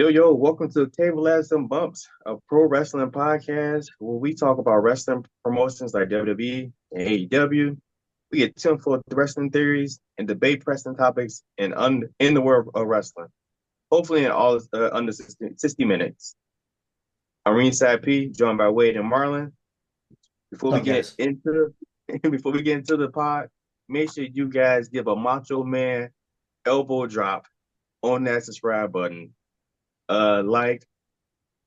Yo, welcome to Table Ladders and Bumps, a pro wrestling podcast where we talk about wrestling promotions like WWE and AEW. We get tenfold wrestling theories and debate wrestling topics in the world of wrestling. Hopefully, in all under 60 minutes. I'm Ringside P, joined by Wade and Marlon. Before we What's up, get guys? into before we get into the pod, make sure you guys give a Macho Man elbow drop on that subscribe button. Like,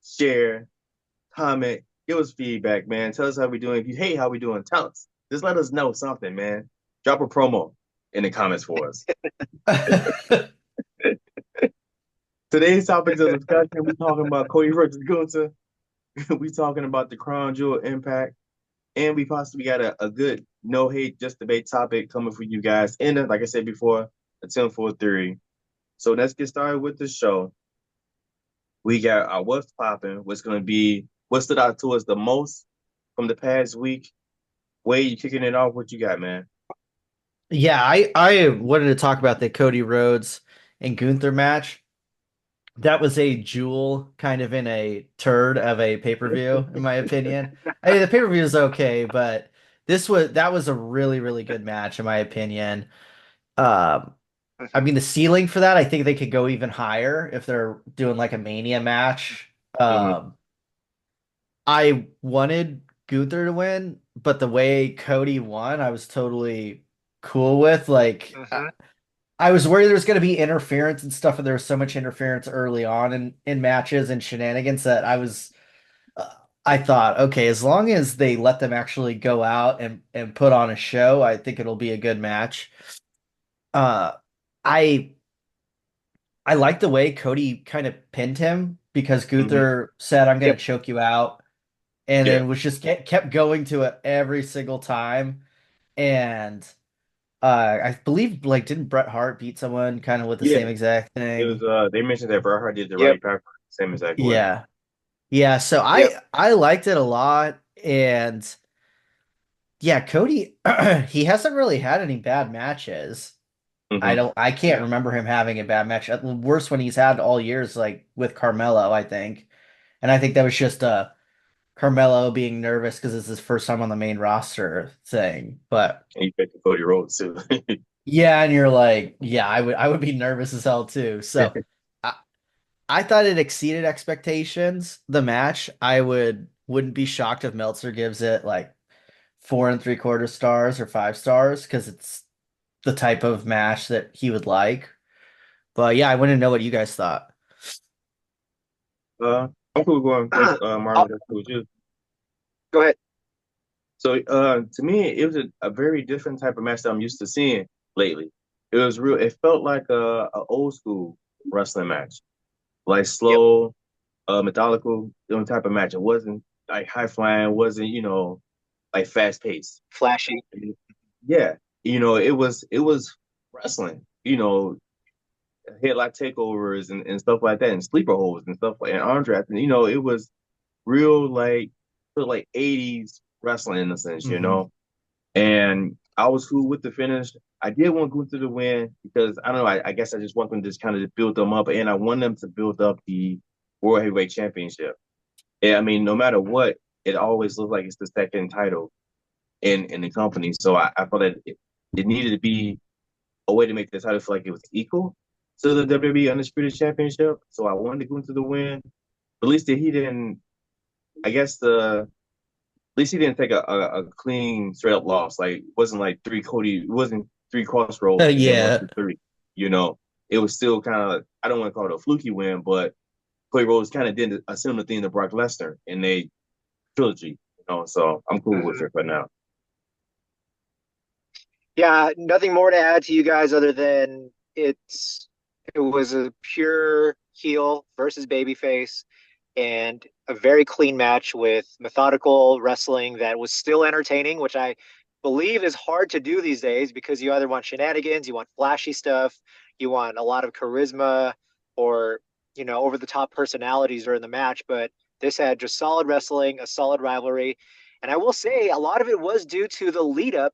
share, comment, give us feedback, man. Tell us how we doing. If you hate how we doing, tell us. Just let us know something, man. Drop a promo in the comments for us. Today's topics of discussion, we talking about Cody versus Gunther. We talking about the Crown Jewel Impact. And we possibly got a good no hate, just debate topic coming for you guys. And like I said before, a 10 for theory. So let's get started with the show. We got our what's popping, what's going to be, what stood out to us the most from the past week. Wade, you kicking it off. What you got, man? Yeah, I wanted to talk about the Cody Rhodes and Gunther match. That was a jewel kind of in a turd of a pay-per-view, in my opinion. I mean, the pay-per-view is okay, but that was a really, really good match, in my opinion. Um, I mean, the ceiling for that, I think they could go even higher if they're doing like a Mania match. Mm-hmm. I wanted Gunther to win, but the way Cody won, I was totally cool with. Mm-hmm. I was worried there was going to be interference and stuff, and there was so much interference early on in matches and shenanigans that uh, I thought, okay, as long as they let them actually go out and put on a show, I think it'll be a good match. Uh, I I like the way Cody kind of pinned him because Mm-hmm. Gunther said, "I'm going Yep. to choke you out," and Yeah. then was just kept going to it every single time. And I believe like didn't Bret Hart beat someone kind of with the Yeah. same exact It was thing? they mentioned that Bret Hart did the Yep, Roddy Piper same exact way. Yeah. Yeah, so yep. I liked it a lot. And yeah, Cody he hasn't really had any bad matches. Mm-hmm. I can't Yeah. remember him having a bad match. The worst one he's had all years like with Carmelo, I think. And I think that was just Carmelo being nervous because it's his first time on the main roster thing. But And you picked Cody Rhodes too. yeah, and you're like, yeah, I would be nervous as hell too. So I, I thought it exceeded expectations, the match. Wouldn't be shocked if Meltzer gives it like 4 and 3/4 stars or 5 stars because it's the type of match that he would like. But yeah, I want to know what you guys thought. I'm cool going first, I'll Marlon. That's cool with you. go ahead. So, to me, it was a very different type of match that I'm used to seeing lately. It was real. It felt like a old school wrestling match, like Yep. slow, methodical, type of match. It wasn't like high flying. It wasn't like fast paced. Flashy. Yeah, it was wrestling. Headlock takeovers and stuff like that, and sleeper holds and stuff like and arm drafts. And it was real like 80s wrestling in a sense. Hmm. And I was cool with the finish. I did want Gunther to win because I don't know. I guess I just want them to just kind of build them up, and I want them to build up the World Heavyweight Championship. And I mean, no matter what, it always looks like it's the second title in the company. So I felt that it needed to be a way to make the title feel like it was equal to the WWE Undisputed Championship. So I wanted Gunther to win. But at least that he didn't. I guess at least he didn't take a clean straight up loss. Like it wasn't like three Cody. It wasn't three crossroads and then one, Yeah. two, three. You know, it was still kind of. I don't want to call it a fluky win, but Cody Rhodes kind of did a similar thing to Brock Lesnar in a trilogy. So I'm cool with Hmm. it for now. Yeah, nothing more to add to you guys other than it was a pure heel versus babyface and a very clean match with methodical wrestling that was still entertaining, which I believe is hard to do these days because you either want shenanigans, you want flashy stuff, you want a lot of charisma or, over the top personalities during the match, but this had just solid wrestling, a solid rivalry. And I will say a lot of it was due to the lead up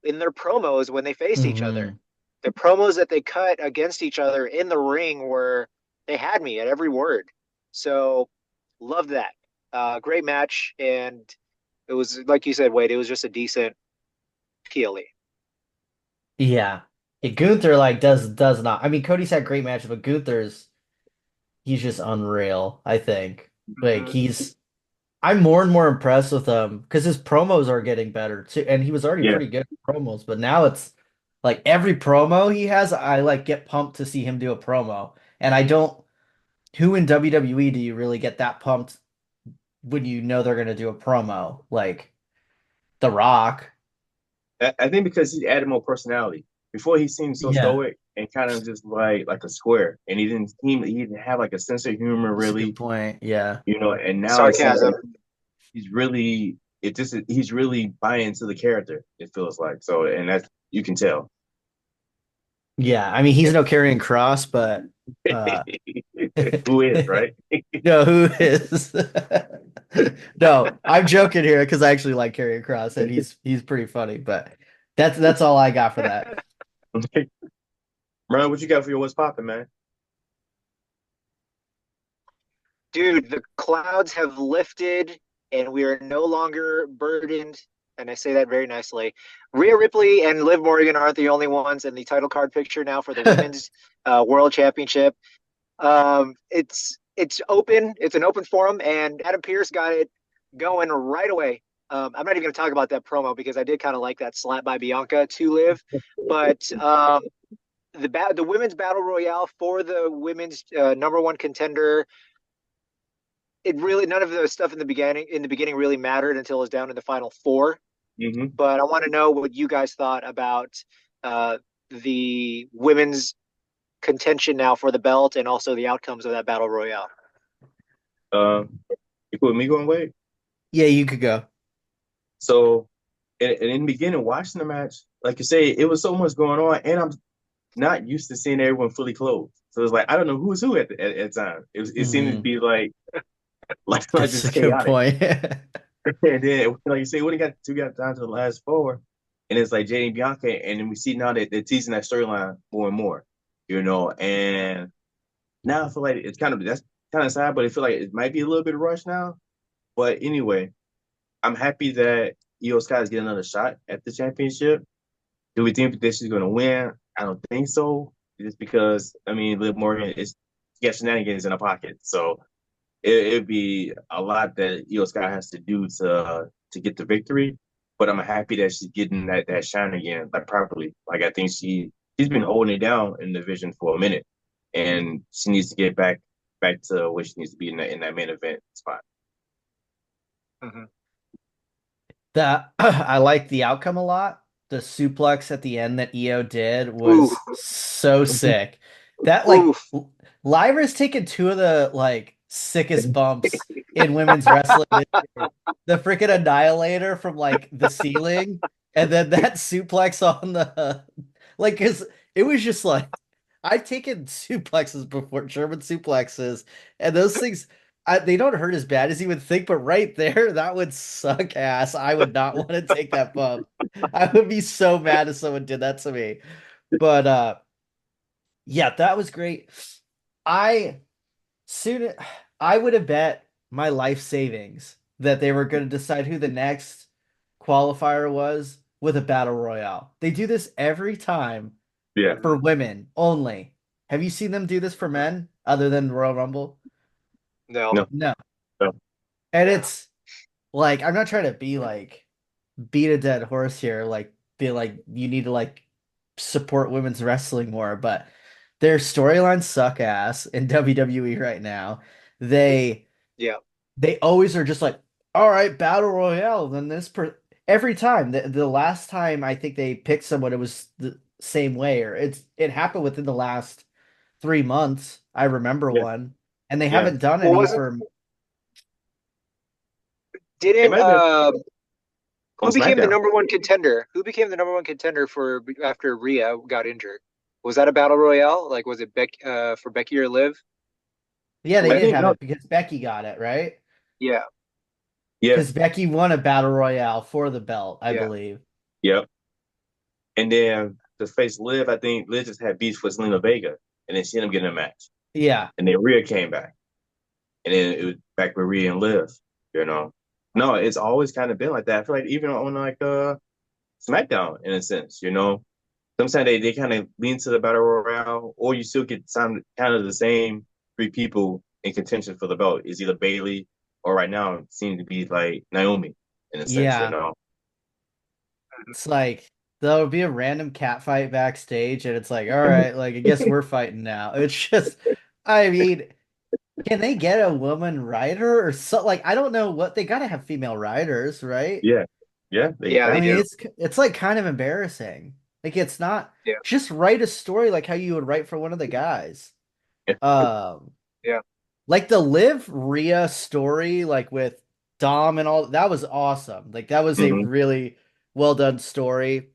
in their promos when they faced each other. Hmm. The promos that they cut against each other in the ring were they had me at every word. So loved that. Great match, and it was like you said, Wade. It was just a decent PLE. Yeah. Gunther like does not. I mean, Cody's had great matches, but Gunther's he's just unreal, I think. Like Mhm. I'm more and more impressed with him because his promos are getting better too, and he was already Yeah. pretty good at promos, but now it's like every promo he has, I like get pumped to see him do a promo. And I don't who in WWE do you really get that pumped when you know they're gonna do a promo? Like The Rock. I think because he added more personality. Before he seemed so Yeah, stoic and kind of just like a square, and he didn't have like a sense of humor that's a good really, point. Yeah. And now it seems Sarcasm. like he's really buying into the character. It feels like so, and that's you can tell. Yeah. I mean, he's no carrying cross, but uh Who is right? no, who is? No, I'm joking here because I actually like Karrion Cross and he's pretty funny, but that's all I got for that. Ron, what you got for your what's popping, man? Dude, the clouds have lifted and we are no longer burdened. And I say that very nicely. Rhea Ripley and Liv Morgan aren't the only ones in the title card picture now for the women's world championship. It's open. It's an open forum, and Adam Pearce got it going right away. I'm not even going to talk about that promo because I did kind of like that slap by Bianca to Liv, but the women's battle royale for the women's number one contender, it really none of the stuff in the beginning really mattered until it was down in the final four. Hmm. But I want to know what you guys thought about uh, the women's contention now for the belt and also the outcomes of that battle royale. You put me going way. Yeah, you could go. So, and in the beginning, watching the match, like you say, it was so much going on, and I'm not used to seeing everyone fully clothed. So it's like I don't know who's who at time. It seemed to Hmm. be like That's a just good chaotic. point. And then like you say, when got down to the last four, and it's like Jay and Bianca, and then we see now that they're teasing that storyline more and more, and now I feel like that's kind of sad, but I feel like it might be a little bit rushed now. But anyway, I'm happy that Io Sky is getting another shot at the championship. Do we think that she's going to win? I don't think so. Just because I mean, Liv Morgan is she got shenanigans in her pocket, so it'd be a lot that Io Sky has to do to get the victory. But I'm happy that she's getting that shine again, like properly. Like I think she's been holding it down in the division for a minute, and she needs to get back to where she needs to be in that main event spot. Mm-hmm. That I like the outcome a lot. The suplex at the end that EO did Ooh, was so sick. That like oof. Lyra's taken two of the like sickest bumps in women's wrestling this year. The freaking annihilator from like the ceiling, and then that suplex on the like because it was just like I've taken suplexes before, German suplexes, and those things they don't hurt as bad as you would think, but right there, that would suck ass. I would not want to take that bump. I would be so mad if someone did that to me. But yeah, that was great. I soon I would have bet my life savings that they were going to decide who the next qualifier was with a battle royale. They do this every time Yeah. for women only. Have you seen them do this for men other than Royal Rumble? No. No. No. No. And it's like I'm not trying to be like beat a dead horse here, like be like you need to like support women's wrestling more, but their storylines suck ass in WWE right now. They Yeah. they always are just like, all right, battle royale. Then every time. The last time I think they picked someone, it was the same way, or it happened within the last 3 months. I remember Yeah. one, and they Yeah. haven't done Well, any wasn't for. It didn't might have been on who became the SmackDown. number one contender? Who became the number one contender for after Rhea got injured? Was that a battle royale? Like, was it for Becky or Liv? Yeah, To they I did win? think have no. it because Becky got it right. Yeah. Yeah. Because Becky won a battle royale for the belt, I Yeah. believe. Yeah. And then to face Liv, I think Liv just had beef with Selena Vega, and then she ended up getting a match. Yeah. and then Rhea came back, and then it was back with Rhea and Liv. You know, no, it's always kind of been like that. I feel like even on like SmackDown in a sense, you know, sometimes they kind of lean to the battle royale, or you still get some kind of the same three people in contention for the belt. It's either Bailey or right now it seems to be like Naomi in a sense, you Yeah. know. It's like there'll be a random cat fight backstage, and it's like, all right, like I guess we're fighting now. It's just, I mean, can they get a woman writer or so? Like, I don't know what they gotta have female writers, right? Yeah, yeah, they Yeah, I they got mean, do. it's like kind of embarrassing. Like, it's not Yeah, just write a story like how you would write for one of the guys. to. Um, yeah, like the Liv Rhea story, like with Dom and all that was awesome. Like that was a Hmm. really well done story.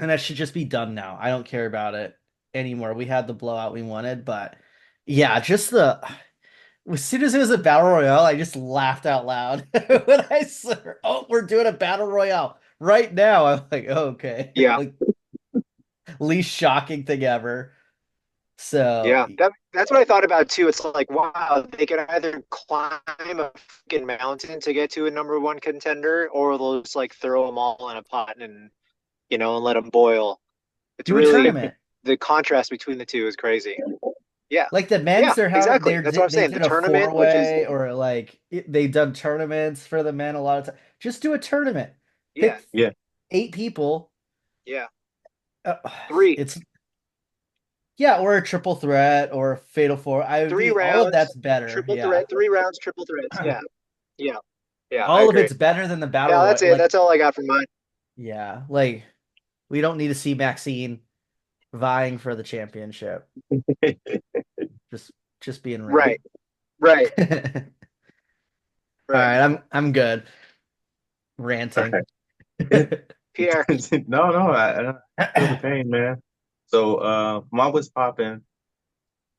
And that should just be done now. I don't care about it anymore. We had the blowout we wanted, but yeah, just the as soon as it was a battle royale, I just laughed out loud when I said, "Oh, we're doing a battle royale right now." I'm like, oh, "Okay," yeah, like least shocking thing ever. So yeah. That's what I thought about too. It's like, wow, they could either climb a freaking mountain to get to a number one contender, or they'll just like throw them all in a pot and and let them boil. It's do a really tournament. the contrast between the two is crazy. Yeah, Like the men's, yeah, they're having exactly. That's what I'm they saying. The did a tournament, which is four-way or like they done tournaments for the men a lot of time. Just do a tournament. yeah, Pick Yeah, 8 people. yeah, Uh, three it's yeah, or a triple threat or a fatal four. I would three be all of that's rounds, better. triple Yeah, threat, 3 rounds, triple threats. Yeah, yeah, yeah. I all of agree. it's better than the battle Yeah, royal. that's it. Like That's all I got for mine. yeah, like we don't need to see Maxine vying for the championship. Just just being real. Right, right, All right. right, I'm good ranting. Pierre. no, no, I feel the pain, man. So, mine was popping,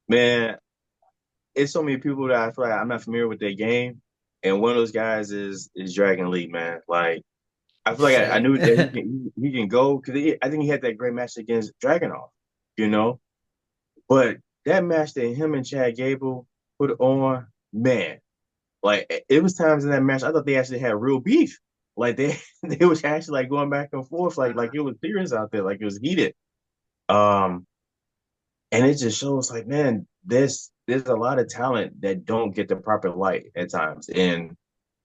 man. It's so many people that I feel like I'm not familiar with their game, and one of those guys is Dragon Lee, man. Like, I feel like I Same. knew that he can go because I think he had that great match against Dragunov, you know. But that match that him and Chad Gable put on, man, like it was times in that match I thought they actually had real beef. Like they they was actually like going back and forth, like it was serious out there, like it was heated. Um, and it just shows like, man, there's a lot of talent that don't get the proper light at times. And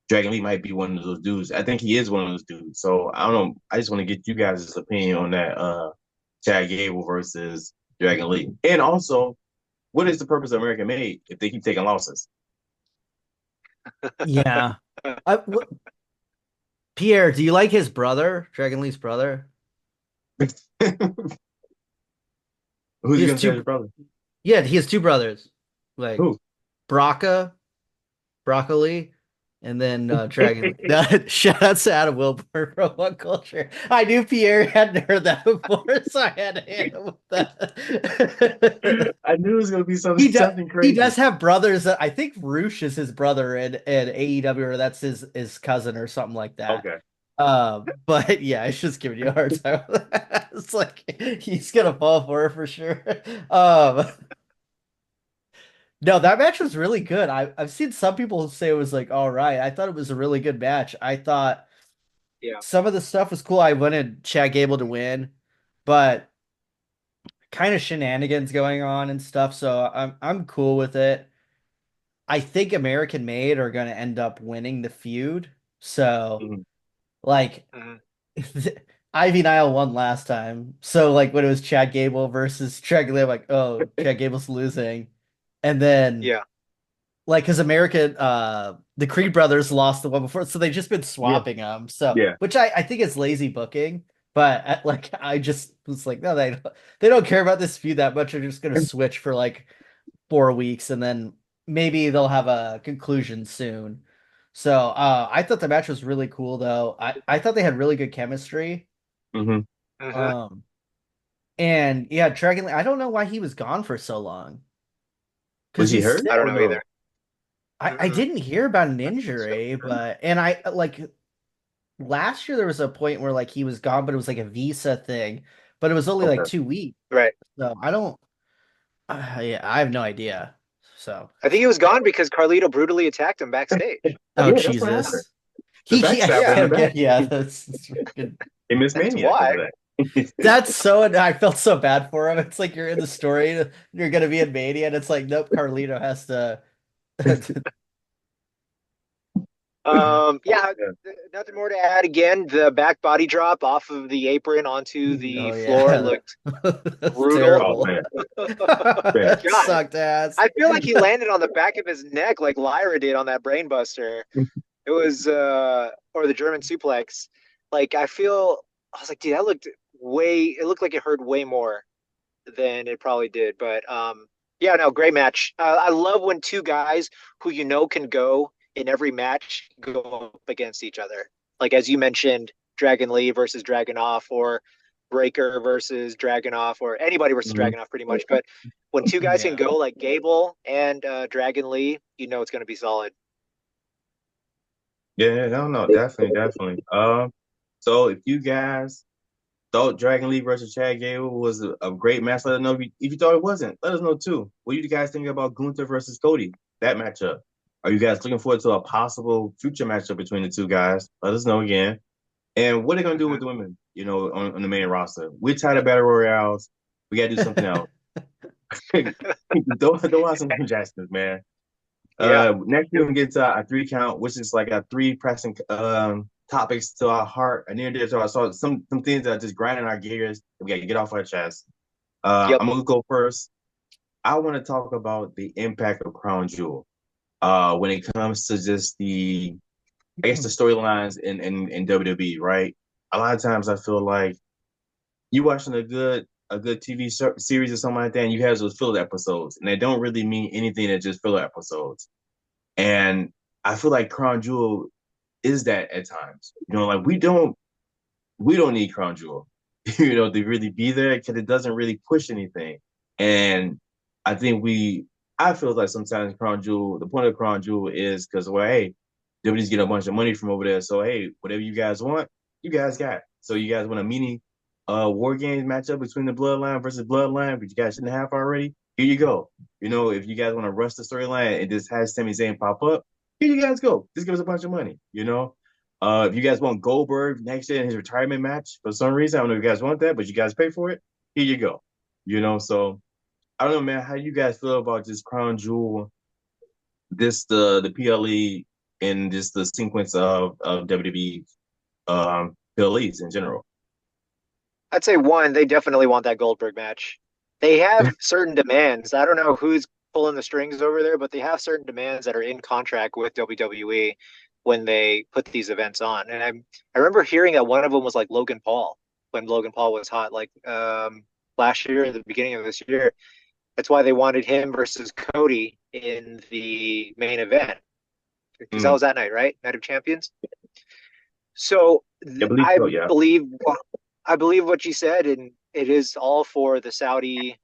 Dragon Lee might be one of those dudes. I think he is one of those dudes. So I don't know. I just want to get you guys' opinion on that Chad Gable versus Dragon Lee. And also, what is the purpose of American Made if they keep taking losses? Yeah. Pierre, do you like his brother, Dragon Lee's brother? Who's He he has gonna say two. his brother? Yeah, he has two brothers, like Who? Braca, Broccoli, and then Dragon Lee. That shout out to Adam Wilbur from One Culture. I knew Pierre hadn't heard that before, so I had to hit him with that. I knew it was gonna be something He does. something He crazy. does have brothers that I think Roosh is his brother in AEW, or that's his cousin or something like that. Okay. But yeah, it's just giving you a hard time. It's like he's gonna fall for it for sure. Um, no, that match was really good. I've seen some people say it was like all right. I thought it was a really good match. I thought Yeah, some of the stuff was cool. I wanted Chad Gable to win, but kind of shenanigans going on and stuff. So I'm cool with it. I think American Made are going to end up winning the feud. So Mhm. like mhm, Ivy Nile won last time. So like when it was Chad Gable versus Dragon Lee, I'm like, oh, Chad Gable's losing. And then yeah, like because American the Creed brothers lost the one before, so they've just been Yeah, swapping them. So yeah. which I think is lazy booking. But like I just was like, no, they don't care about this feud that much. They're just gonna switch for like 4 weeks and then maybe they'll have a conclusion soon. So I thought the match was really cool though. I thought they had really good chemistry. Hmm. mhm. Um and yeah, Dragon Lee, I don't know why he was gone for so long. Was Because he he's hurt I don't or know still either. no? I Mm-mm. didn't hear about an So, injury, but and I like last year there was a point where like he was gone, but it was like a visa thing, but it was only like Okay. 2 weeks. right. So I don't. Yeah, I have no idea. So, I think he was gone because Carlito brutally attacked him backstage. oh Yeah, that's what happened. Jesus. The Yeah, backstabber in the back. yeah, that's freaking. They missed That's Mania because why. of that. That's so. I felt so bad for him. It's like you're in the story, you're gonna be in Mania, and it's like, nope, Carlito has to. Yeah, Yeah. nothing more to add. Again, the back body drop off of the apron onto the Oh floor yeah, looked that's brutal. Oh terrible. man. Man. That God, sucked ass. I feel like he landed on the back of his neck like Lyra did on that brainbuster. It was or the German suplex. Like I was like, dude, that looked it looked like it hurt way more than it probably did. But yeah, no, great match. I love when two guys who you know can go in every match go up against each other. Like as you mentioned, Dragon Lee versus Dragonoff, or Breaker versus Dragonoff, or anybody versus Mhm. Dragonoff, pretty much. But when two guys can Yeah. go like Gable and Dragon Lee, you know it's going to be solid. Yeah, no, no, definitely, definitely. So if you guys thought Dragon Lee versus Chad Gable was a great match, let us know. If you thought it wasn't, let us know too. What do you guys think about Gunther versus Cody? That matchup. Are you guys looking forward to a possible future matchup between the two guys? Let us know again. And what are they gonna do with Mhm. the women, on the main roster? We're tired of battle royales. We gotta do something else. Don't want some Jacksons, man. Yeah. Next we're gonna get to our three count, which is like our three pressing topics to our heart, and near dear to our soul. Some things that are just grinding our gears. We gotta get off our chest. Yep. I'm gonna go first. I want to talk about the impact of Crown Jewel. When it comes to just I guess the storylines in WWE, right? A lot of times I feel like you watching a good TV series or something like that, and you have those filler episodes, and they don't really mean anything. They're just filler episodes. And I feel like Crown Jewel is that at times. Like we don't need Crown Jewel, to really be there because it doesn't really push anything. And I think I feel like sometimes Crown Jewel, the point of Crown Jewel is because, well, hey, WWE's getting a bunch of money from over there. So hey, whatever you guys want, you guys got. So you guys want a mini war games matchup between the Bloodline versus Bloodline, but you guys shouldn't have already. Here you go. If you guys want to rush the storyline and just have Sami Zayn pop up, here you guys go. Just give us a bunch of money. If you guys want Goldberg next year in his retirement match for some reason, I don't know if you guys want that, but you guys pay for it. Here you go. So I don't know, man. How do you guys feel about this Crown Jewel, the PLE, and just the sequence of WWE PLEs in general? I'd say one, they definitely want that Goldberg match. They have certain demands. I don't know who's pulling the strings over there, but they have certain demands that are in contract with WWE when they put these events on. And I remember hearing that one of them was like Logan Paul, when Logan Paul was hot, like last year, at the beginning of this year. That's why they wanted him versus Cody in the main event, because that Mm, was that night, right? Night of Champions. So I believe so. Yeah. I believe what you said, and it is all for the Saudi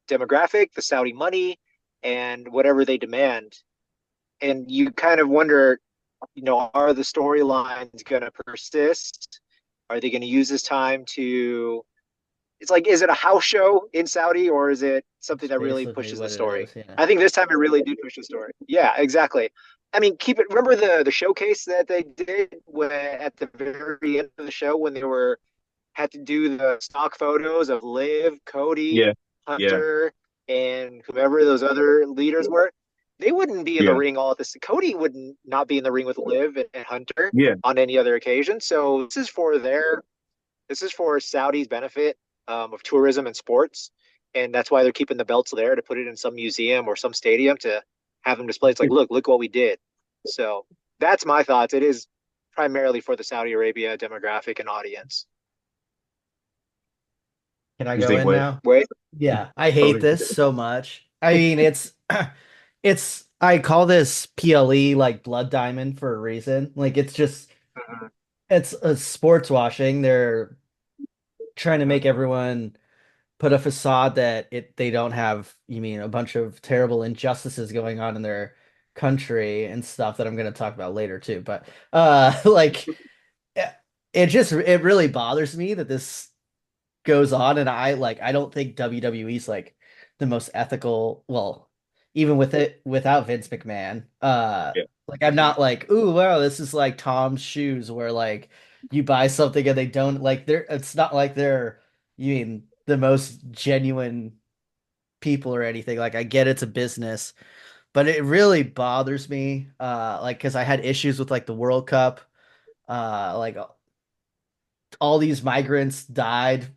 demographic, the Saudi money, and whatever they demand. And you kind of wonder, are the storylines going to persist? Are they going to use this time to? It's like, is it a house show in Saudi, or is it something That's that really basically pushes the what it story? is. Yeah. I think this time it really did push the story. Yeah, exactly. I mean, keep it. Remember the showcase that they did at the very end of the show when they had to do the stock photos of Liv, Cody, Yeah. Yeah. Hunter, and whoever those other leaders were. They wouldn't be in the Yeah. ring all at this. Cody would not be in the ring with Liv and Hunter Yeah. on any other occasion. So this is for Saudi's benefit, of tourism and sports, and that's why they're keeping the belts there to put it in some museum or some stadium to have them displayed. It's like, look what we did. So that's my thoughts. It is primarily for the Saudi Arabia demographic and audience. Can I You go think in what? now? Wait, Yeah, I hate Okay. this so much. I mean, I call this PLE like blood diamond for a reason. Like it's a sports washing. They're trying to make everyone put a facade that they don't have, you mean, a bunch of terrible injustices going on in their country and stuff that I'm going to talk about later too. But like it really bothers me that this goes on, and I don't think WWE's like the most ethical. Well, even with it without Vince McMahon, Yeah. like I'm not like, ooh, wow, this is like Tom's shoes, where like you buy something and they don't like they're. It's not like they're you mean the most genuine people or anything. Like I get it's a business, but it really bothers me. Like because I had issues with like the World Cup. Like all these migrants died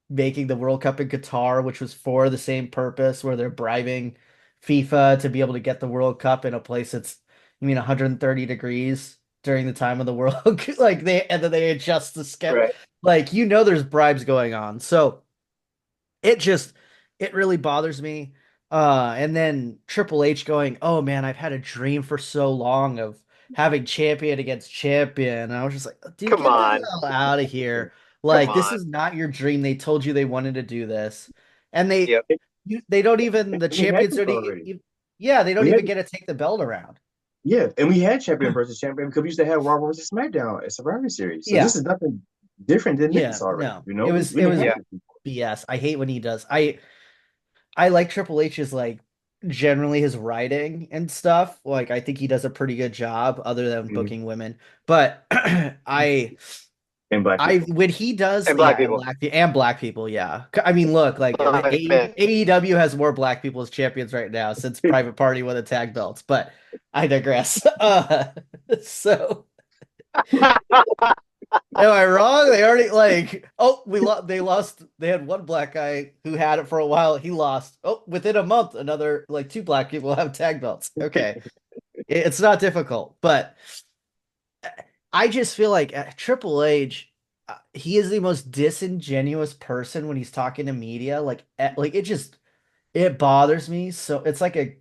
making the World Cup in Qatar, which was for the same purpose, where they're bribing FIFA to be able to get the World Cup in a place that's, 130 degrees during the time of the World, like and then they adjust the schedule. Right. Like, there's bribes going on. So it just, it really bothers me. And then Triple H going, oh man, I've had a dream for so long of having champion against champion. And I was just like, dude, Come get the on. hell out of here. Come Like, this on. is not your dream. They told you they wanted to do this. And Yep. they don't even, the We had champions this don't already. yeah, they don't We had even get to take the belt around. Yeah, and we had champion versus champion because we used to have Raw versus SmackDown at Survivor Series. So this Yeah. is nothing different than Yeah. this already. No, You know, we it didn't was have Yeah. this before. BS. I hate when he does. I like Triple H's like generally his writing and stuff. Like I think he does a pretty good job other than Mhm. booking women. But And black I people. when he does And black and people. black people, yeah. I mean, look, like Man. AEW has more black people as champions right now since Private Party won the tag belts, but I digress. So am I wrong? They already like they lost. They had one black guy who had it for a while. He lost. Oh, within a month, another like two black people have tag belts. Okay, it's not difficult, but I just feel like Triple H, he is the most disingenuous person when he's talking to media. Like it bothers me. So it's like a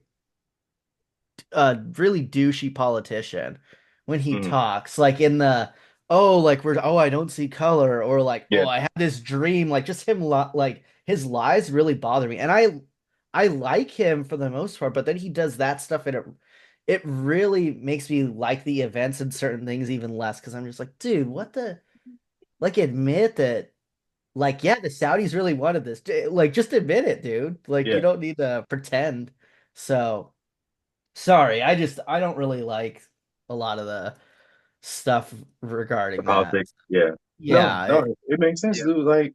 really douchey politician when he Mhm. talks like in the oh like we're oh I don't see color or like Yeah, oh I had this dream like just him like his lies really bother me and I like him for the most part but then he does that stuff and it really makes me like the events and certain things even less because I'm just like dude what the like admit that like yeah the Saudis really wanted this like just admit it dude like you yeah. don't need to pretend so sorry, I don't really like a lot of the stuff The regarding that. politics. Yeah. No, Yeah, no, it makes sense, Yeah. dude. Like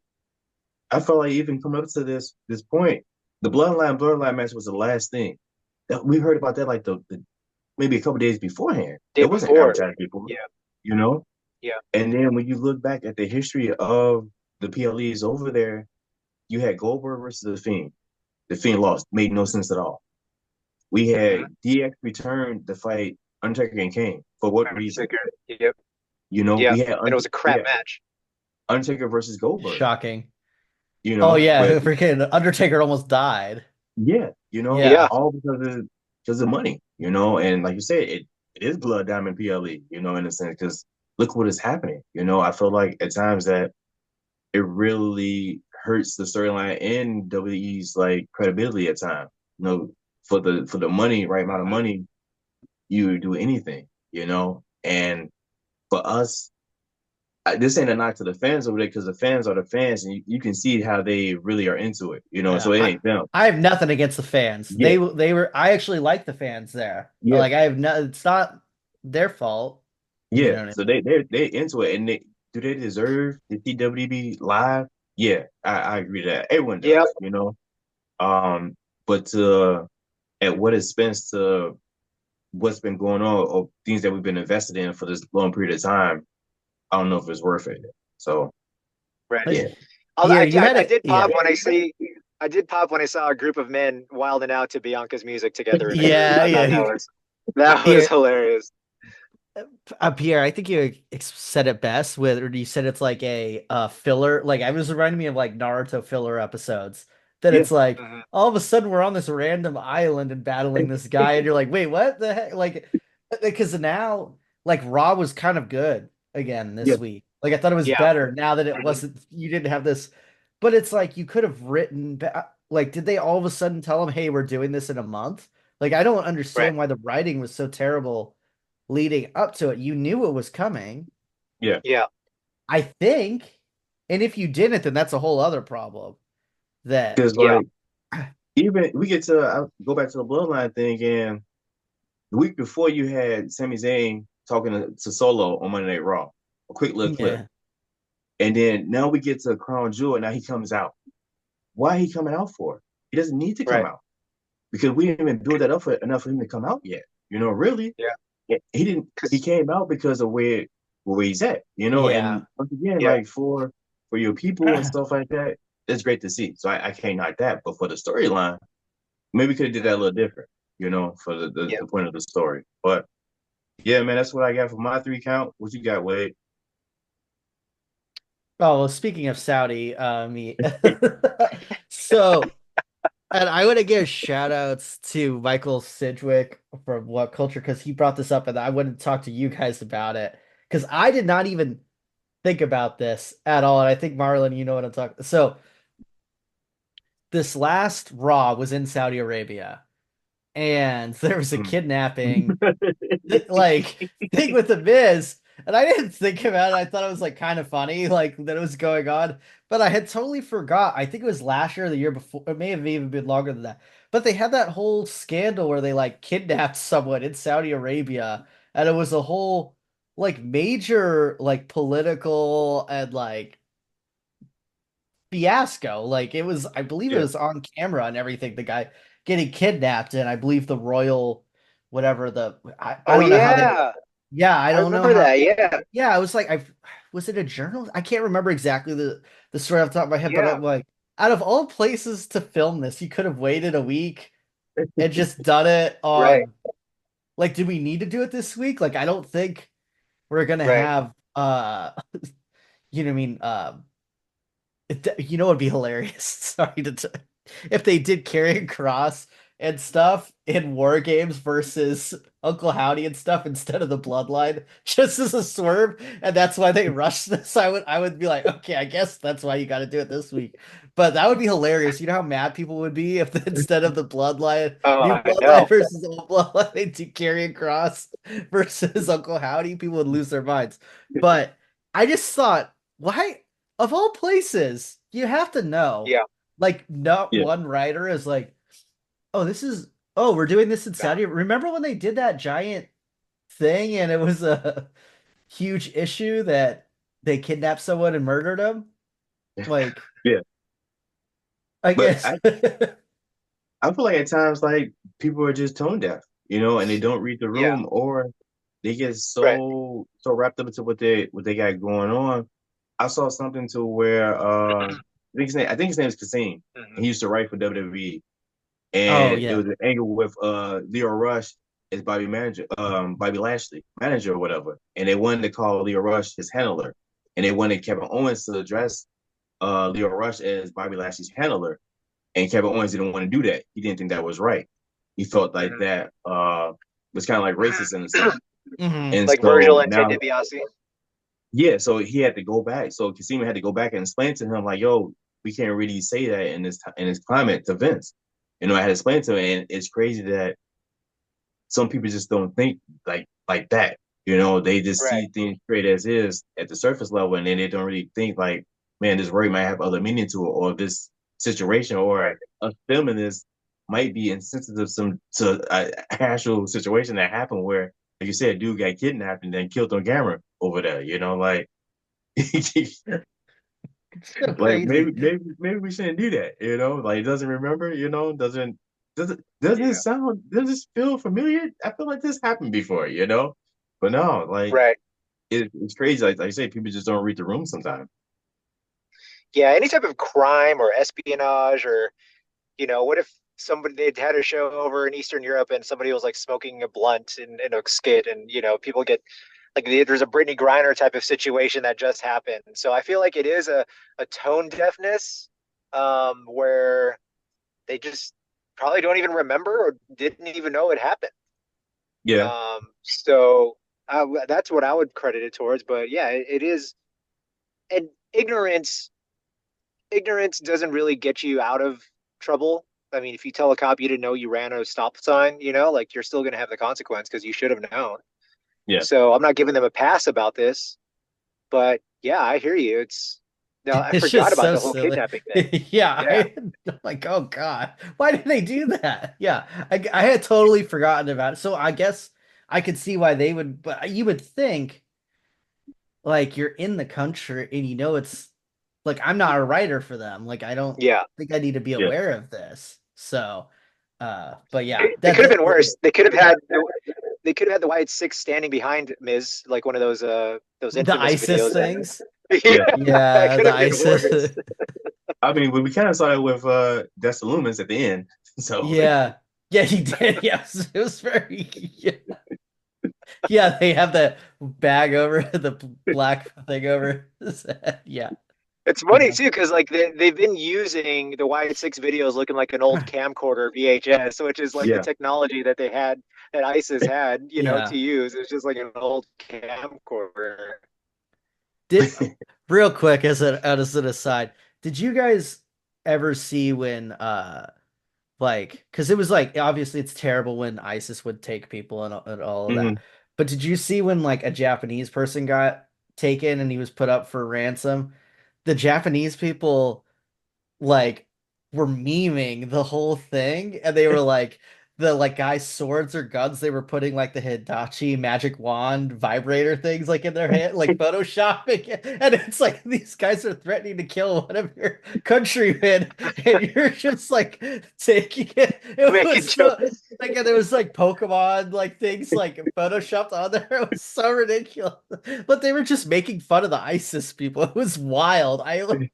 I felt like even coming up to this point, the bloodline match was the last thing. We heard about that like the maybe a couple days beforehand. Day It wasn't before. advertised before, Yeah. you know? Yeah. And then when you look back at the history of the PLEs over there, you had Goldberg versus The Fiend. The Fiend lost, made no sense at all. We Mhm. had DX return to fight Undertaker and Kane. For what reason? Undertaker. Yep. You know, Yeah. And it was a crap match. Undertaker versus Goldberg. shocking. You Oh know, yeah, but freaking Undertaker almost died. yeah, Yeah. Yeah. all because of money. And like you said, it is blood diamond PLE. In a sense, because look what is happening. I feel like at times that it really hurts the storyline and WWE's like credibility at times. For the money, right amount of Mhm. money, you do anything. And for us, this ain't a knock to the fans over there because the fans are the fans, and you can see how they really are into it. Yeah. So it ain't them. I have nothing against the fans. Yeah, They were I actually like the fans there. yeah, Like I have no it's not their fault. You yeah. know what I So mean? they into it, and do they deserve the TWB live? Yeah, I agree to that. Everyone Yep. does. But at what expense to what's been going on or things that we've been invested in for this long period of time, I don't know if it's worth it. So Right. But yeah, Pierre, you had I it did yeah. pop when I did pop when I saw a group of men wilding out to Bianca's music together in a group. Yeah, I thought yeah. that was Pierre, hilarious. Pierre, I think you said it best with, or you said it's like a filler. Like I was reminding me of like Naruto filler episodes. That yeah, it's like Mhm. all of a sudden we're on this random island and battling this guy, and you're like, wait, what the heck? Like, because now like Raw was kind of good again yeah, this week. Like I thought it was Yeah. better now that it Mhm. wasn't. You didn't have this, but it's like you could have written. Like, did they all of a sudden tell him, "Hey, we're doing this in a month"? Like, I don't Right. understand why the writing was so terrible leading up to it. You knew it was coming, yeah. Yeah. I think. And if you didn't, then that's a whole other problem. That Because Yeah. like even we get to go back to the bloodline thing, and the week before you had Sami Zayn talking to Solo on Monday Night Raw, a quick little clip, Yeah. and then now we get to Crown Jewel, and now he comes out. Why he coming out for? He doesn't need to come Right. out because we didn't even build that up for enough for him to come out yet. Really, Yeah. he didn't. He Because came out because of where he's at. Yeah. And once again, yeah. like for your people and stuff like that, it's great to see. So I can't knock that. But for the storyline, maybe we could have did that a little different. For Yeah. the point of the story. But yeah, man, that's what I got for my 3 count. What you got, Wade? Oh, well, speaking of Saudi, so, and I want to give shout outs to Michael Sidgwick from What Culture because he brought this up and I wanted to talk to you guys about it because I did not even think about this at all. And I think Marlon, you know what I'm talking. So this last Raw was in Saudi Arabia and there was a Mm. kidnapping like thing with the Miz, and I didn't think about it. I thought it was like kind of funny, like that it was going on, but I had totally forgot. I think it was last year or the year before. It may have even been longer than that. But they had that whole scandal where they like kidnapped someone in Saudi Arabia, and it was a whole like major like political and like fiasco. Like it was, I believe it Yeah, was on camera and everything. The guy getting kidnapped, and I believe the royal, whatever I Oh don't know how they. yeah. Yeah, I I don't know remember how. that. Yeah. Yeah, I was like, I was it a journal? I can't remember exactly the story off the top of my head, but Yeah. I'm like, out of all places to film this, you could have waited a week and just done it Right. on. Like, do we need to do it this week? Like, I don't think we're gonna Right. have you know what I mean, you know what'd be hilarious? Sorry if they did carry cross and stuff in war games versus Uncle Howdy and stuff instead of the bloodline, just as a swerve, and that's why they rushed this. I would be like, okay, I guess that's why you got to do it this week. But that would be hilarious. You know how mad people would be if instead of the bloodline, Oh, new I bloodline know. versus old bloodline, they do carry cross versus Uncle Howdy, people would lose their minds. But I just thought, why? Of all places, you have to know. Yeah. Like, not yeah, one writer is like, oh, we're doing this in Nah. Saudi. Remember when they did that giant thing and it was a huge issue that they kidnapped someone and murdered him? Like, yeah. I But guess. I feel like at times like people are just tone deaf, and they don't read the Yeah. room or they get Right. so wrapped up into what they got going on. I saw something to where I think his name is Kasim. Mhm. He used to write for WWE, Oh, and it yeah. was an angle with Leo Rush as Bobby Lashley manager or whatever, and they wanted to call Leo Rush his handler, and they wanted Kevin Owens to address Leo Rush as Bobby Lashley's handler, and Kevin Owens didn't want to do that. He didn't think that was right. He felt like Mhm. that was kind of like racist in a sense. Hmm. And Like so Virgil and Ted now, DiBiase. yeah, so he had to go back. So Casima had to go back and explain to him, like, yo, we can't really say that in this climate to Vince. I had to explain to him, and it's crazy that some people just don't think like that. They just Right. see things straight as is at the surface level, and then they don't really think like, man, this word might have other meaning to it, or this situation Right. or a filming this might be insensitive to a actual situation that happened where, like you said, dude got kidnapped and then killed on camera over there. Like, So like maybe crazy. maybe we shouldn't do that. Like doesn't remember. Doesn't Yeah. sound does this feel familiar? I feel like this happened before. But no, like Right. it's crazy. Like I say, people just don't read the room sometimes. Yeah. Any type of crime or espionage or, what if somebody they'd had a show over in Eastern Europe and somebody was like smoking a blunt in a skit and, people get like there's a Brittany Griner type of situation that just happened. So I feel like it is a tone deafness where they just probably don't even remember or didn't even know it happened. Yeah, So that's what I would credit it towards. But yeah, it is. And ignorance doesn't really get you out of trouble. I mean, if you tell a cop you didn't know you ran a stop sign, like you're still going to have the consequence because you should have known. yeah, So I'm not giving them a pass about this, but yeah, I hear you. No, I It's forgot just about so the whole silly. kidnapping thing. Yeah, Yeah. I'm like, oh God, why did they do that? Yeah, I had totally forgotten about it. So I guess I could see why they would, but you would think like you're in the country and you know it's like I'm not a writer for them. Like I don't Yeah. think I need to be Yeah. aware of this. So, but yeah, It could have been worse. They could have had the White Six standing behind Miz, like one of those the infamous ISIS videos. things. Yeah, Yeah. it Yeah, could the have been ISIS. worse. I mean, we kind of saw that with Dexter Lumis at the end. So Yeah. Yeah, he did. Yes, it was very. Yeah, yeah. They have the bag over the black thing over his head. Yeah, It's funny yeah, too, because like they've been using the Wyatt Six videos looking like an old camcorder VHS, which is like the yeah. technology that they had that ISIS had, to yeah. use. It's just like an old camcorder. Did real quick as an aside, did you guys ever see when like because it was like obviously it's terrible when ISIS would take people and all of that, Hmm. but did you see when like a Japanese person got taken and he was put up for ransom? The Japanese people like were memeing the whole thing and they were like the like guys swords or guns they were putting like the Hitachi magic wand vibrator things like in their hand like photoshopping it. And it's like these guys are threatening to kill one of your countrymen and you're just like taking it Making was so jokes. like and there was like Pokemon like things like photoshopped on there. It was so ridiculous, but they were just making fun of the ISIS people. It was wild. I'm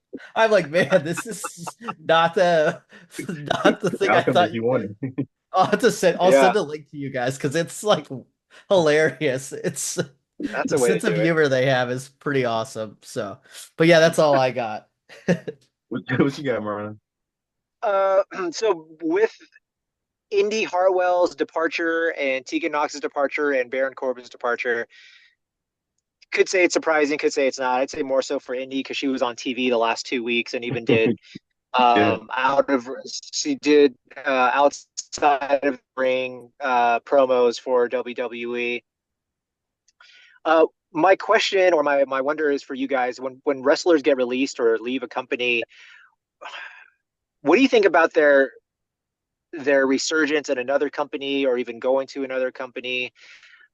like, man, this is not the not the The thing I outcome thought that you you wanted. I'll have to send I'll Yeah, send a link to you guys because it's like hilarious. It's that's the a way to sense of do it. humor they have is pretty awesome. So, but yeah, that's all I got. What you got, Marlon? So with Indy Hartwell's departure and Tegan Knox's departure and Baron Corbin's departure, could say it's surprising, could say it's not. I'd say more so for Indy because she was on TV the last 2 weeks and even did Yeah. out of she did outside of the ring promos for WWE. My question or my wonder is for you guys: when wrestlers get released or leave a company, what do you think about their resurgence in another company or even going to another company?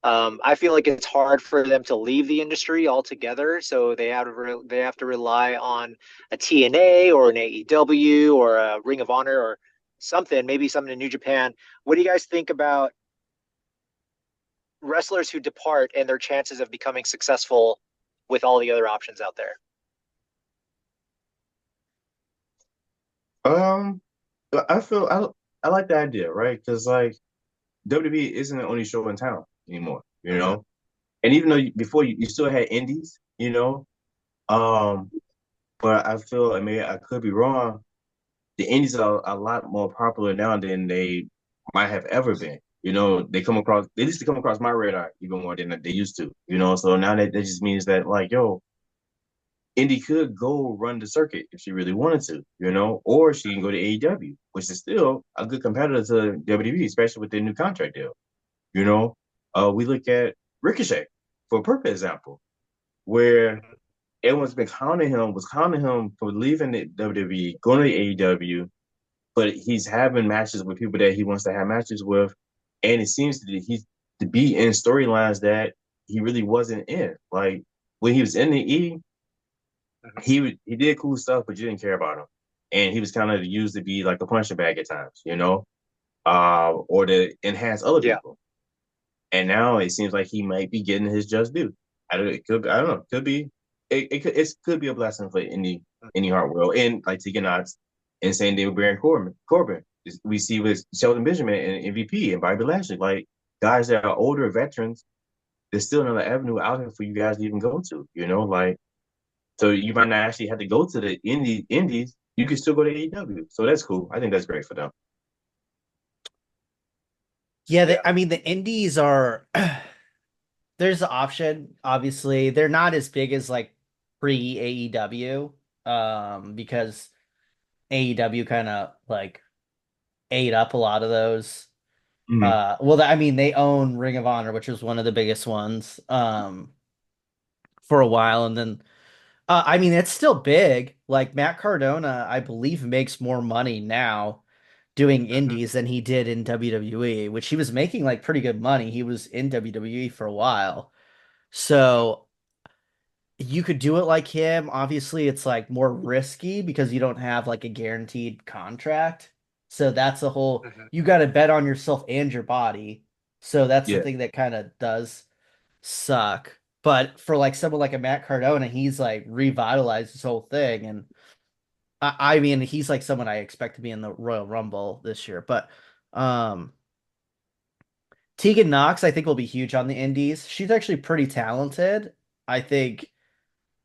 I feel like it's hard for them to leave the industry altogether, so they have to rely on a TNA or an AEW or a Ring of Honor or something, maybe something in New Japan. What do you guys think about wrestlers who depart and their chances of becoming successful with all the other options out there? Um, I feel I like the idea, right? Because like WWE isn't the only show in town anymore, you Mm-hmm. know. And even though before you still had indies, you know, um, but I feel, I mean, I could be wrong. The indies are a lot more popular now than they might have ever been. You know, they used to come across my radar even more than they used to, you know. So now that just means that like, yo, Indy could go run the circuit if she really wanted to, you know, or she can go to AEW, which is still a good competitor to WWE, especially with their new contract deal. You know, we look at Ricochet for a perfect example, where everyone's been was counting him for leaving the WWE, going to AEW, but he's having matches with people that he wants to have matches with, and it seems to be in storylines that he really wasn't in. Like when he was in the E, he did cool stuff, but you didn't care about him, and he was kind of used to be like a punching bag at times, you know, or to enhance other Yeah, people. And now it seems like he might be getting his just due. I don't know. It could be. It could be a blessing for any Hartwell and like Tegan Knox and San Diego Baron Corbin. We see with Sheldon Benjamin and MVP and Bobby Lashley, like guys that are older veterans. There's still another avenue out here for you guys to even go to. You know, like so you might not actually have to go to the indies. You can still go to AEW. So that's cool. I think that's great for them. Yeah, yeah, I mean the indies are there's the option. Obviously, they're not as big as like pre AEW, because AEW kind of like ate up a lot of those. Mm-hmm. Well, I mean, they own Ring of Honor, which was one of the biggest ones, for a while, and then I mean, it's still big. Like Matt Cardona, I believe, makes more money now doing Hmm. indies than he did in WWE, which he was making like pretty good money. He was in WWE for a while. Hmm. So you could do it like him. Obviously, it's like more risky because you don't have like a guaranteed contract. So that's the whole, Hmm. you got to bet on yourself and your body. So that's the Yeah, thing that kind of does suck. But for like someone like a Matt Cardona, he's like revitalized this whole thing. And I mean, he's like someone I expect to be in the Royal Rumble this year. But um Tegan Knox, I think, will be huge on the indies. She's actually pretty talented. I think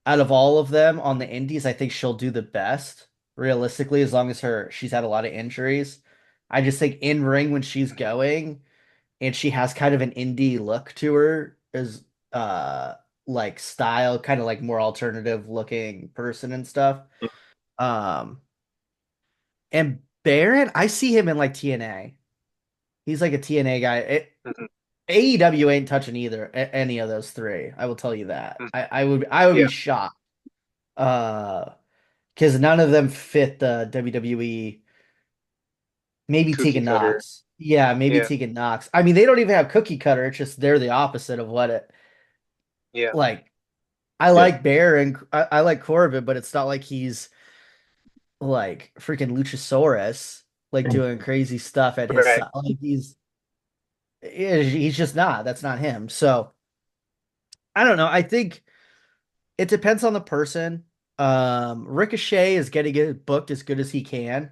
out of all of them on the indies, I think she'll do the best, realistically, as long as she's had a lot of injuries. I just think in ring when she's going and she has kind of an indie look to her is like style, kind of like more alternative looking person and stuff. Um and Baron, I see him in like TNA. He's like a TNA guy. Hmm. AEW ain't touching any of those three. I will tell you that. Hmm. I would Yeah. be shocked. Uh because none of them fit the WWE. Maybe Cookie Tegan cutter. Knox. Yeah, maybe Yeah. Tegan Knox. I mean, they don't even have cookie cutter. It's just they're the opposite of what it Yeah. like. I yeah. like Bear and I like Corbin, but it's not like he's like freaking Luchasaurus, like doing crazy stuff at his Right. side. Like he's just not. That's not him. So I don't know. I think it depends on the person. Ricochet is getting it booked as good as he can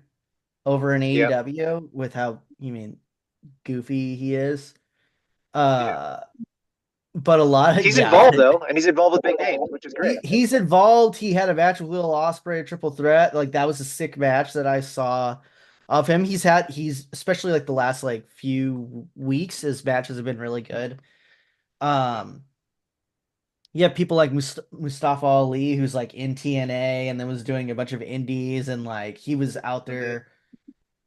over in Yeah. AEW with how you mean goofy he is. Yeah. Uh, but a lot of He's yeah, involved though, and he's involved with big names, which is great. he's involved. He had a match with Will Ospreay, a triple threat. Like that was a sick match that I saw of him. He's especially like the last like few weeks, his matches have been really good. Um, you have people like Mustafa Ali, who's like in TNA and then was doing a bunch of indies and like he was out Hmm. there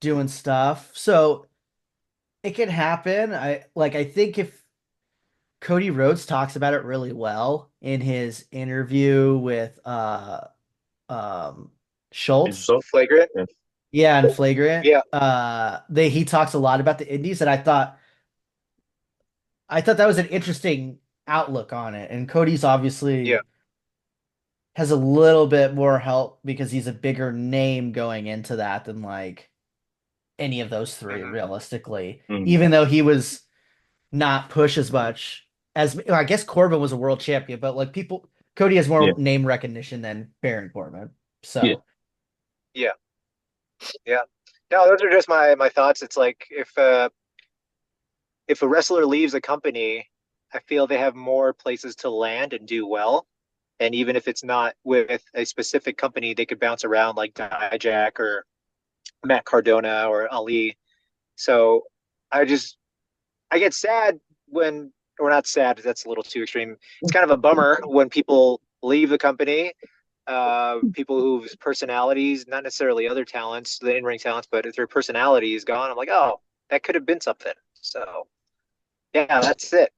doing stuff. So it can happen. I think if Cody Rhodes talks about it really well in his interview with um It's Schultz. so Flagrant. yeah. Yeah, and Flagrant. Yeah. He talks a lot about the indies and I thought that was an interesting outlook on it. And Cody's Yeah. obviously has a little bit more help because he's a bigger name going into that than like any of those three, Hmm. realistically. Mhm. Even though he was not pushed as much as I guess Corbin was a world champion, but like Cody has Yeah, more name recognition than Baron Corbin. yeah. So Yeah. Yeah. No, those are just my thoughts. It's like if a wrestler leaves a company, I feel they have more places to land and do well. And even if it's not with a specific company, they could bounce around like Dijak or Matt Cardona or Ali. So I just I get sad when, or not sad, that's a little too extreme. It's kind of a bummer when people leave the company. People whose personalities, not necessarily other talents, the in-ring talents, but if their personality is gone, I'm like, oh, that could have been something. So yeah, that's it.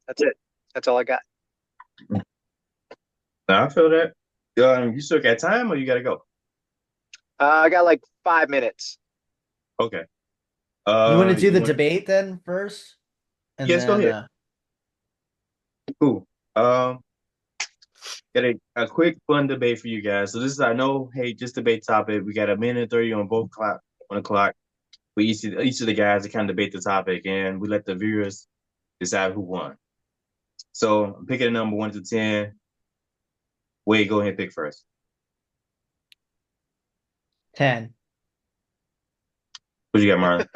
That's it. That's all I got. Now, I feel that. You still got time, or you gotta go? I got like 5 minutes. Okay. you want to do You the want? debate then first, and Yes, go then ahead. Cool. Got a quick fun debate for you guys. So this is, I know, hey, just debate topic. We got a minute and 30 on both clock, on the clock. We each of the guys to kind of debate the topic, and we let the viewers decide who won. So I'm picking a number 1 to 10. Wade, go ahead and pick first. 10. What you got,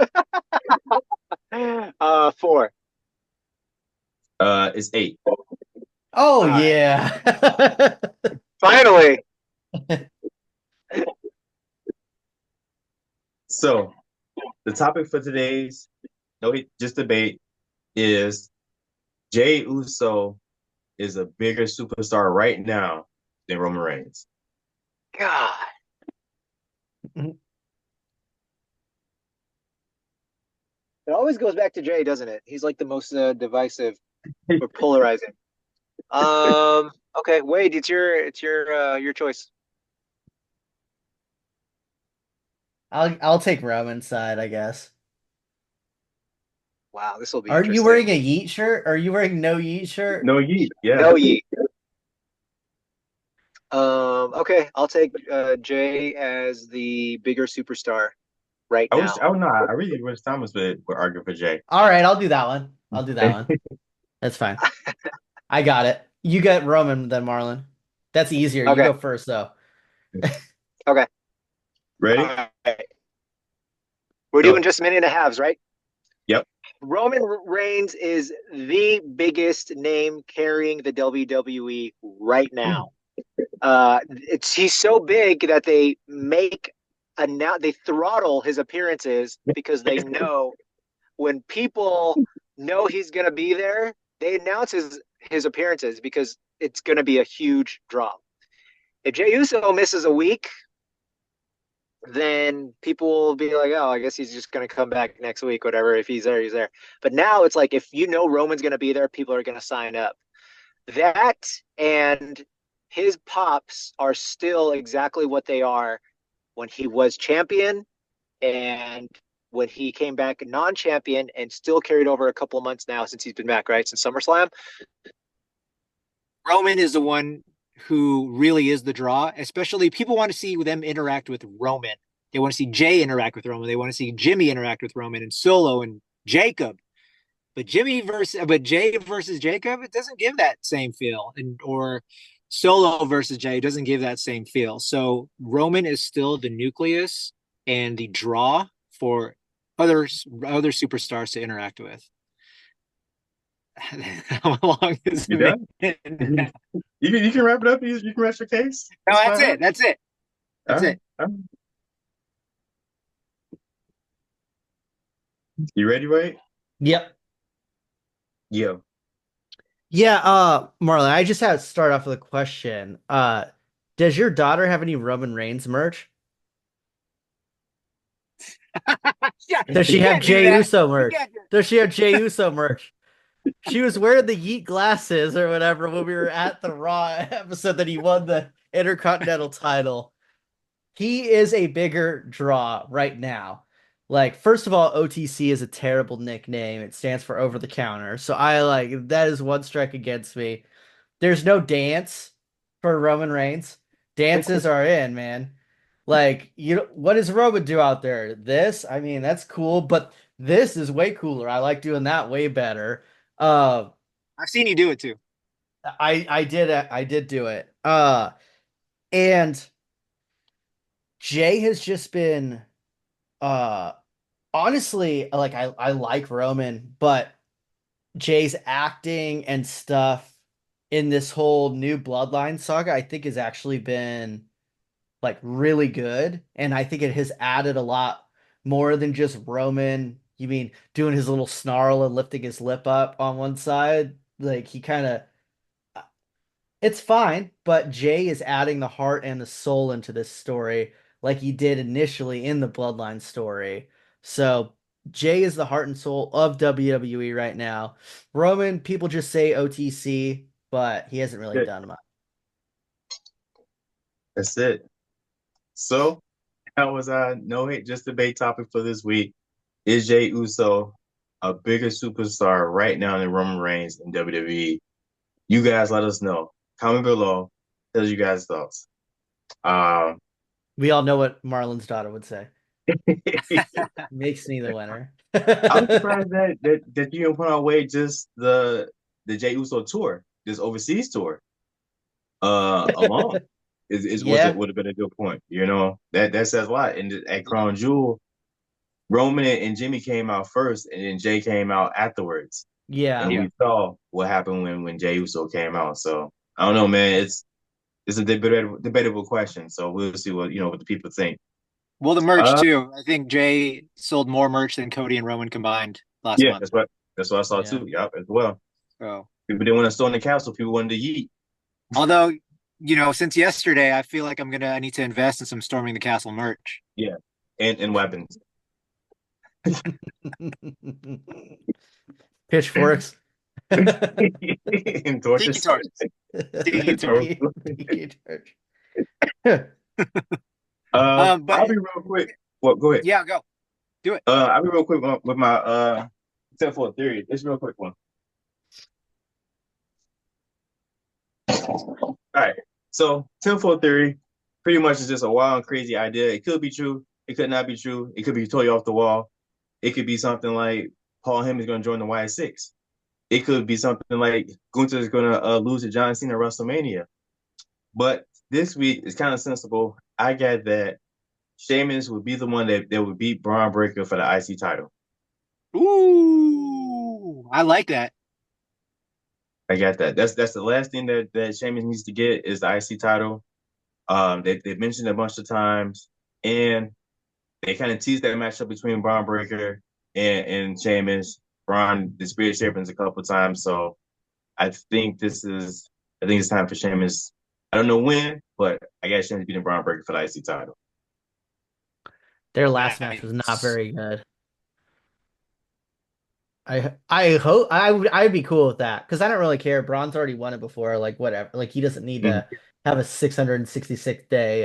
Marlon? Four. It's 8. Oh All right. yeah. Finally. So the topic for today's no hit just debate is Jay Uso is a bigger superstar right now than Roman Reigns. God. It always goes back to Jay, doesn't it? He's like the most divisive or polarizing. Um, Okay, Wade, it's your choice. I'll take Roman's side, I guess. Wow, this will be Are you wearing interesting. a Yeet shirt? Are you wearing no Yeet shirt? No yeet. Yeah. No yeet. Okay, I'll take Jay as the bigger superstar right now. I would not. I really wish Thomas would argue for Jay. All right, I'll do that one. I'll do that one. That's fine. I got it. You get Roman then, Marlon. That's easier. You Okay, go first, though. okay. All Ready? right. We're doing Go. just a minute and a halves, right? Yep. Roman Reigns is the biggest name carrying the WWE right now. He's so big that they throttle his appearances because they know when people know he's gonna be there, they announce his appearances because it's gonna be a huge draw. If Jey Uso misses a week, then people will be like, oh, I guess he's just going to come back next week, whatever. If he's there, he's there. But now it's like, if you know Roman's going to be there, people are going to sign up. That and his pops are still exactly what they are when he was champion and when he came back non-champion and still carried over a couple of months now since he's been back, right? Since SummerSlam. Roman is the one who really is the draw, especially people want to see them interact with Roman. They want to see Jay interact with Roman. They want to see Jimmy interact with Roman and Solo and Jacob. But Jay versus Jacob, it doesn't give that same feel. And or Solo versus Jay doesn't give that same feel. So Roman is still the nucleus and the draw for other superstars to interact with. How long is You it? done? No, You can wrap it up. You can rest your case. It's that's fine. it. That's it. All That's right. it. All right. You ready, right? Yep. Yeah. Yeah, Marlon, I just had to start off with a question. Does your daughter have any Roman Reigns merch? Yeah, Does you she have can't do Jey that. Uso You merch? can't do Does she have Jey Uso merch? She was wearing the Yeet glasses or whatever when we were at the Raw episode that he won the Intercontinental title. He is a bigger draw right now. Like, first of all, OTC is a terrible nickname. It stands for over the counter. So I like that is one strike against me. There's no dance for Roman Reigns. Dances are in, man. Like, what does Roman do out there? This, I mean, that's cool, but this is way cooler. I like doing that way better. Uh, I've seen you do it too. I did do it. And Jay has just been uh honestly like I like Roman, but Jay's acting and stuff in this whole new Bloodline saga, I think has actually been like really good. And I think it has added a lot more than just Roman. You mean doing his little snarl and lifting his lip up on one side? Like he kind of it's fine, but Jay is adding the heart and the soul into this story like he did initially in the Bloodline story. So Jay is the heart and soul of WWE right now. Roman, people just say OTC, but he hasn't really Good. done much. That's it. So that was our no hate just debate topic for this week. Is Jey Uso a bigger superstar right now than Roman Reigns in WWE? You guys let us know. Comment below. Tell us you guys' thoughts. Um, We all know what Marlon's daughter would say. Makes me the winner. I'm surprised that you didn't put on way just the Jey Uso tour, this overseas tour, alone. Is was it Yeah, would have been a good point. You know, that says a lot. And at Crown Jewel, Roman and Jimmy came out first, and then Jay came out afterwards. And yeah. Yeah. we saw what happened when Jey Uso came out. So I don't know, man. It's a debatable question. So we'll see what the people think. Well, the merch Uh, too. I think Jay sold more merch than Cody and Roman combined last yeah, month. that's what I saw Yeah. too. Yep, as well. So, People didn't want to storm the castle. People wanted to yeet. although, since yesterday, I feel like I need to invest in some Storming the Castle merch. Yeah, and weapons. Pitchforks. And Tiki torches. torch. Tiki torch. Tiki torch. But I'll be real quick. Well, go ahead. yeah, go do it. I'll be real quick with my tenfold theory. It's a real quick one. All right. So tenfold theory pretty much is just a wild and crazy idea. It could be true. It could not be true. It could be totally off the wall. It could be something like Paul Heyman is going to join the Y6. It could be something like Gunther is going to lose to John Cena at WrestleMania. But this week is kind of sensible. I got that Sheamus would be the one that would beat Braun Breaker for the IC title. Ooh, I like that. I got that. That's the last thing that Sheamus needs to get is the IC title. They've mentioned it a bunch of times, and they kind of teased that matchup between Braun Breaker and Sheamus. Braun the Spirit Champions a couple of times, so I think it's time for Sheamus. I don't know when, but I got Sheamus beating Braun Breaker for the IC title. Their last match was not Nice. very good. I hope I'd be cool with that because I don't really care. Braun's already won it before. Like whatever. Like he doesn't need Mhm. to have a 666 day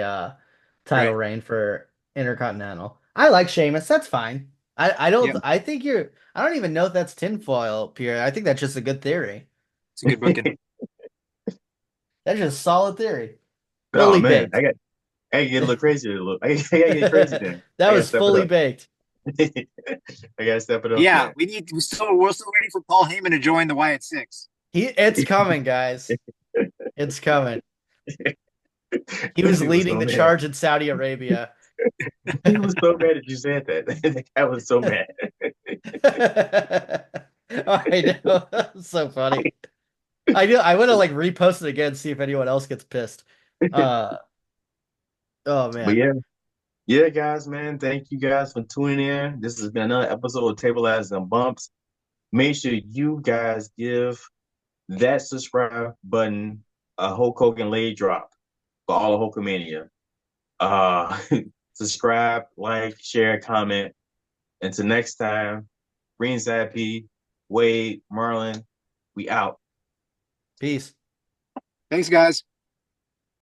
title Right. reign for Intercontinental. I like Sheamus. That's fine. I don't Yep. I think you're I don't even know if that's tinfoil, Pierre. I think that's just a good theory. It's a good booking. That's just a solid theory. Oh Fully man, baked. I gotta get a little crazy. I gotta get crazy then. That I gotta was step it fully up. baked. I gotta step it up Yeah, then. we're still waiting for Paul Heyman to join the Wyatt Six. It's coming, guys. It's coming. He This was dude was leading so the mad. charge in Saudi Arabia. He was so mad that you said that. I was so mad. I know. That's so funny. I do. I want to like repost it again, see if anyone else gets pissed. Uh oh But man. yeah, yeah, guys, man. Thank you guys for tuning in. This has been another episode of Table Ladders and Bumps. Make sure you guys give that subscribe button a Hulk Hogan leg drop for all of Hulkamania. Uh, subscribe, like, share, comment. Until next time, Greenside P, Wade, Marlon, we out. Peace. Thanks, guys.